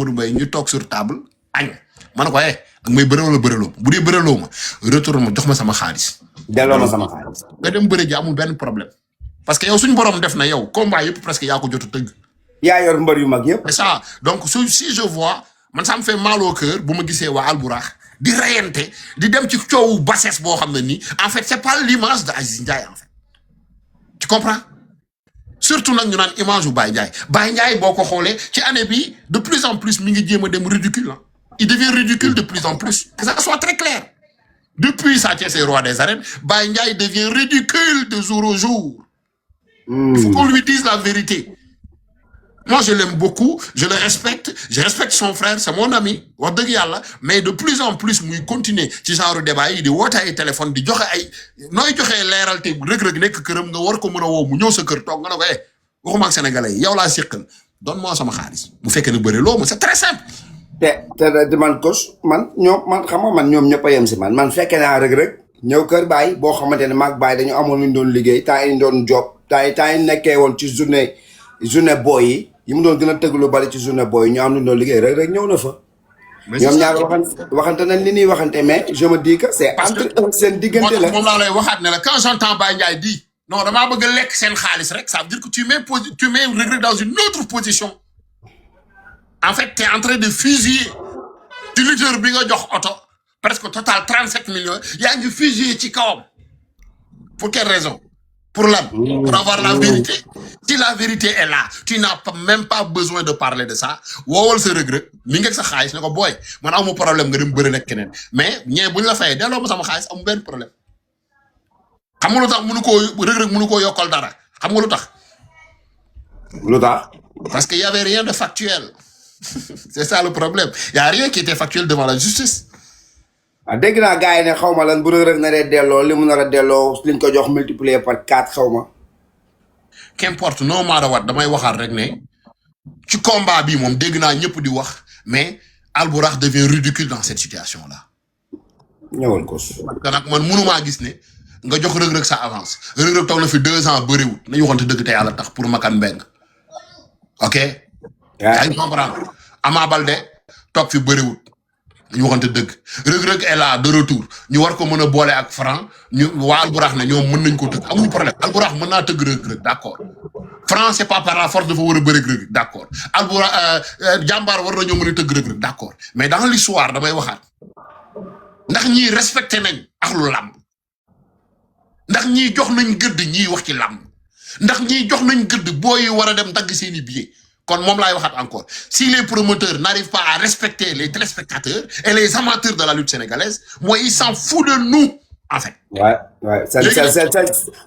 Amadou Mbaye ñu toog sur table añ ma ne ko ak may bëre wala bëreloo bu dee bëreloo ma retour ma jox ma sama xaalis. delloo ma sama xaalis. nga dem bëre ji amul benn problème parce que yow suñu borom def na yow combat yëpp presque yaa ko jot a tëgg. yaa yor mbër yu mag yëpp. c'est ça donc si je vois man ça me fait mal au cœur bu ma gisee waa Alburax di reyante di dem ci coowu bassesse boo xam ne nii en fait c'est pas l'image de Aziz Ndiaye en fait tu comprends. surtout nag ñu naan image bu Baye Ndiaye boo ko xoolee ci année bi de plus en plus mi ngi jéem a dem ridicule ah. il devient ridicule de plus en plus que ça soit très clair depuis Sa Thiès est roi des arènes Baye Ndiaye devient ridicule de jour au jour. Il faut qu'on lui dise la vérité. Moi je l'aime beaucoup je le respecte je respecte son frère c'est mon ami wax dëgg yàlla mais de plus en plus muy continuer ci genre débat yi di woote ay téléphone di joxe ay nooy joxee leeral te Reug nekk këram nga war ko mën a woo mu ñëw sa kër toog nga ne ko waxuma ak sénégalais yi yow laa séqal donne moi sama xaalis bu fekkee ne bëri loo ma c'est très simple. te man coach man xam nga man ñoom ñëpp a yem si man fekkee naa Reug ñëw kër Baye boo xamante ne maag Baye dañu amoon lu ñu doon liggéey temps yi doon job temps yi nekkee woon ci journée boy yi mu doon gën a tëgg lu bari ci journée boy ñu am lu ñu doon liggéey Reug ñëw na fa. ñoom ñaar waxante nañ li ñuy waxante mais je me dis que c'est entre seen diggante la. moom laa lay waxaat ne la quand j'entends Baye Ndiaye di non damaa bëgg a lekk seen xaalis rek ça veut dire que tu mets Reug dans une autre position. En fait t'es en train de fusiller ci lutteur bi nga jox oto presque total 37 millions yaa ngi fusiller ci kawam pour quelle raison. Pour avoir la vérité. Si la vérité est là, tu n'as même pas besoin de parler de ça. Wowal sa Reug mi ngi ak sa xaalis ne ko booy man amu problème nga dem bëri nekk keneen mais ñee buñ la fayee delloo ma sama xaalis amu benn problème. xam nga lu tax Reug mënu koo yokkal dara xam nga lu tax. lu tax. parce que y avait rien de factuel. C'est ça le problème. Y a rien qui était factuel devant la justice. dégg naa gars yi ne xaw ma lan bu Reug naree delloo li mu nar a delloo liñ ko jox multiplier par 4 xaw ma. qu'importe non maa wat damay waxaat rek ne ci combat bi moom dégg naa ñëpp di wax mais Alburax devient ridicule dans cette situation là. ñëwal ko. parce que nag man mënumaa gis ne nga jox Reug sa avance Reug toog na fi 2 ans bëriwul nañu waxante dëgg te yàlla tax pour Makan Mbeng ok. yaa ngi comprendre Ama Baldé toog fi bëriwul. ñu waxante dëgg Reug est là de retour ñu war ko mën a boole ak Franc ñu waa Alburax ne ñoom mën nañ ko tëgg amuñu problème Alburax mën naa tëgg Reug d'accord Franc c'est pas par la force dafa war a bëri Reug d'accord Alburax jàmbaar war nañoo mën a tëgg Reug d'accord mais dans l'histoire damay waxaat ndax ñii respecté nañ ak lu làmb ndax ñii jox nañ gëdd ñii wax ci làmb ndax ñii jox nañ gëdd booy war a dem dagg seeni billet kon moom laay waxaat encore si les promoteurs n'arrivent pas à respecter les téléspectateurs et les amateurs de la lutte sénégalaise moi ils s'en foutent de nous en fait. ouais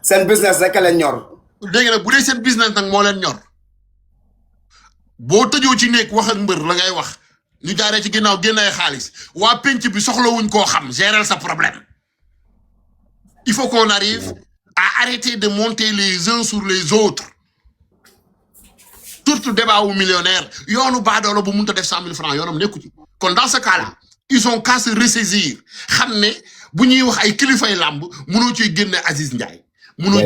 seen business rek leen ñor. léegi nag bu dee seen business nag moo leen ñor boo tëjoo ci nekk wax ak mbër la ngay wax ñu jaaree ci ginnaaw génn ay xaalis waa penc bi soxlawuñ koo xam gérer sa problème il faut qu'on arrive à arrêter de monter les uns sur les autres. Surtout débat wu millionnaire yoonu baadoolo bu mënut a def 100 000 francs yoonam nekku ci kon dans ce cas là ils ont qu'à se ressaisir xam ne bu ñuy wax ay kilifay làmb mënoo cee génne Aziz Ndiaye mënoo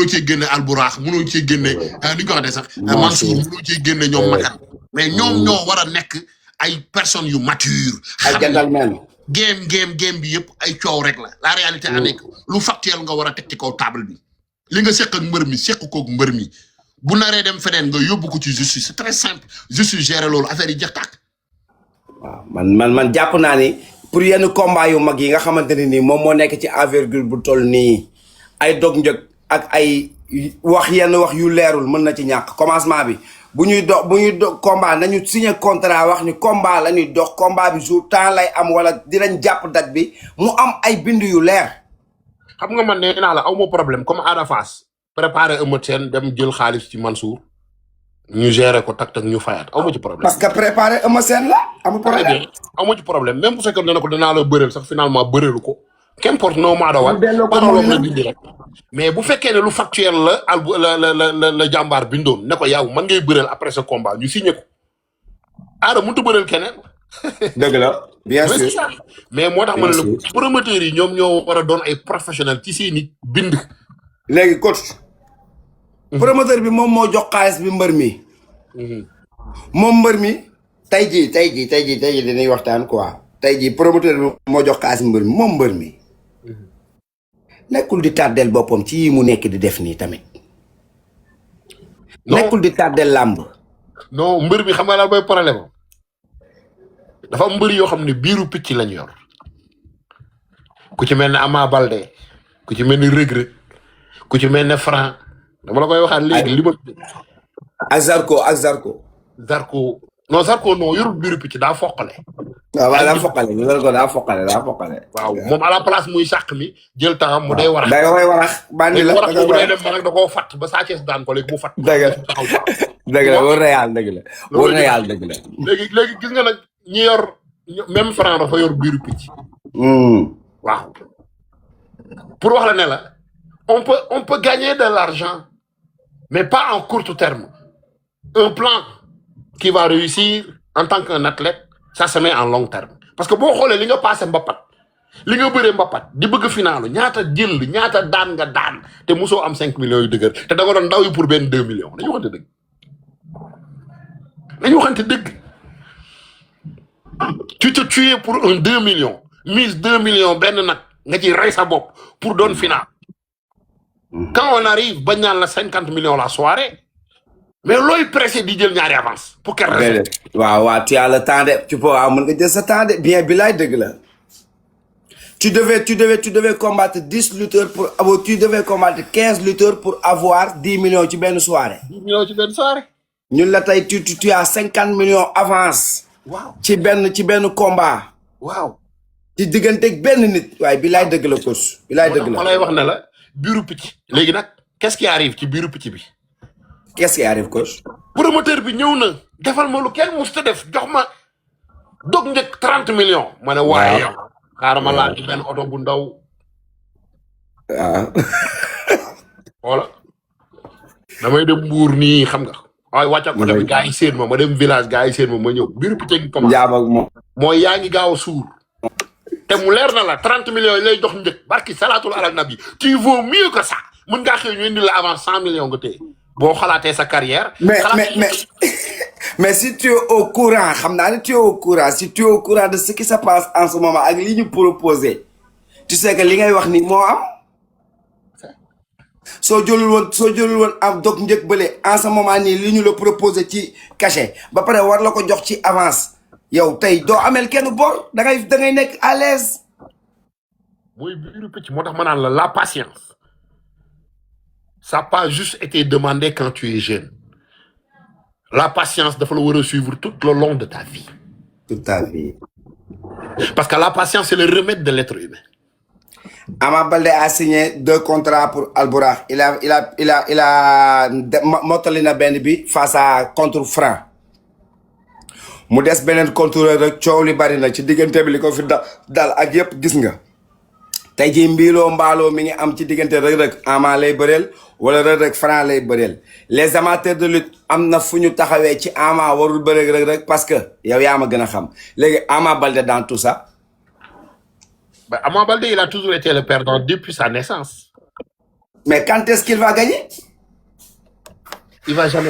cee génne Alburax mënoo cee génne ni ko waxee sax Mansour mënoo cee génne ñoom Makan mais ñoom ñoo war a nekk ay personnes yu mature ay gentleman game bi yëpp ay coow rek la réalité a nekk lu factuel nga war a teg ci kaw table bi li nga seq ak mbër mi seq koog mbër mi bu naree dem feneen nga yóbbu ko ci justice c'est très simple justice gérer loolu affaire yi jeex tàkk. waaw man jàpp naa ni pour yenn combat yu mag yi nga xamante ne nii moom moo nekk ci envergure bu toll nii ay dog njëg ak ay wax yenn wax yu leerul mën na ci ñàkk commencement bi bu ñuy dox combat nañu signé contrat wax ni combat la ñuy dox combat bi jour temps lay am wala dinañ jàpp date bi mu am ay bind yu leer. xam nga man nee naa la aw ma problème comme Ada Fass préparer Eumeu Sène dem jël xaalis ci Mansour ñu gérer ko tak ñu fayaat aw ma ci problème. parce que préparer Eumeu Sène la amul problème. aw ma ci problème même bu fekkee ne ko danaa la bëreel sax finalement bëreelu ko. qu'importe no matter what mais bu fekkee ne lu factuel la jàmbaar bindoon ne ko yow man ngay bëreel après ce combat ñu signé ko aada mënut a bëreel keneen. dëgg la bien sûr mais moo tax ma ne la promoteurs yi ñoom ñoo war a doon ay professionnels ci seeni bind. léegi coach. promoteur bi moom moo jox xaalis bi mbër mi. moom mbër mi tey jii dañuy waxtaan quoi tey jii promoteur bi moo jox xaalis mbër mi moom mbër mi nekkul di tàddeel boppam ci yi mu nekk di def nii tamit non nekkul di tàddeel làmb. non mbër mi xam nga daal mooy problème am dafa am mbër yoo xam ne biiru picc lañ yor ku ci mel ne Ama Baldé ku ci mel ni Reug Reug ku ci mel ne Franc dama la koy waxaat léegi li ma ak Zarko. Zarko non yorul biiru picc daa foqale. waaw daa foqale ñu ko daa foqale. waaw moom à la place muy sàq mi jël temps mu day warax. day koy warax bandi la warax bu day dem ba nag da koo fatt ba Sa Thiès daan ko léegi mu fatt. dëgg la wóor na yàlla dëgg la. léegi gis nga nag ñi yor même Franc dafa yor biiru picc. waaw pour wax la ne la on peut gagner de l'argent mais pas en court terme un plan qui va réussir en tant qu'un athlète ça se met en long terme parce que boo xoolee li nga passé mbapat li nga bëree mbapat di bëgg finaalu ñaata jël ñaata daan nga daan te mosoo am 5 millions yu dëgër te da nga doon ndaw yi pour benn 2 millions dañu waxante dëgg tu te tues pour un 2 millions mise 2 millions benn nag nga ci rey sa bopp pour doon final quand on arrive bañ naan la 50 millions la soirée mais looy pressé di jël ñaari avance pour quelle raison. waaw tu as le temps de tu peux waaw mën nga jël sa temps de bien bi laay dëgg la tu devais combattre 10 lutteurs pour avoir tu devais combattre 15 lutteurs pour avoir 10 millions ci benn soirée. 10 millions ci benn soirée. ñun la tey tu as 50 millions avance. waaw ci benn combat. waaw. ci digganteeg benn nit. waaye bi laay dëgg la coach. bi laay dëgg la ma lay wax ne la biiru picc. léegi nag qu'est-ce qui arrive ci biiru picc bi. qu'est-ce qui arrive coach. promoteur bi ñëw na defal ma lu kenn musta def jox ma dog njëkk 30 millions. ma ne waaye yow. xaaral ma laal ci benn oto bu ndaw. waaw. voilà. damay dem Mbuur nii xam nga. waaye wàcc ak oto bi gars yi seen ma dem village gars yi seen ma ñëw biiru picc gi commencé. jaam ak moom. mooy yaa ngi gaaw a suur. te mu leer na la 30 millions yi lay jox njëkk barki salaatul ala nabi tu vaux mieux que ça mën ngaa xëy ñu indi la avant 100 millions nga téye. boo xalaatee sa carrière. mais si tu es au courant xam naa ne tu es au courant si tu es au courant de ce qui se passe en ce moment ak li ñu proposé tu sais que li ngay wax ni moo am soo jëlul woon am dog njëkk bële en ce moment nii li ñu la proposé ci cachet ba pare war la ko jox ci avance yow tey doo amel kenn bor da ngay nekk à l'aise. mooy biiru picc moo tax ma naan la patience. Ça n'a pas juste été demandé quand tu es jeune. La patience dafa la war a suivre tout le long de ta vie. Toute ta vie. Parce que la patience c'est le remède de l'être humain. Ama Baldé a signé 2 contrats pour Albourakh. Il a mottali na benn bi face à contre Franc. mu des beneen contrôleur rek coow li bari na ci diggante bi li ko fi dal ak yëpp gis nga. tey jii mbaaloo mi ngi am ci diggante Reug Reug Ama lay bëreel wala Reug Reug Franc lay bëreel les amateurs de lutte am na fu ñu taxawee ci Ama warul bëreeg Reug Reug parce que yow yaa ma gën a xam léegi Ama Baldé dans tout ça. Bah, Ama Baldé il a toujours été le perdant depuis sa naissance. mais quand est-ce qu'il va gagner? Il va jamais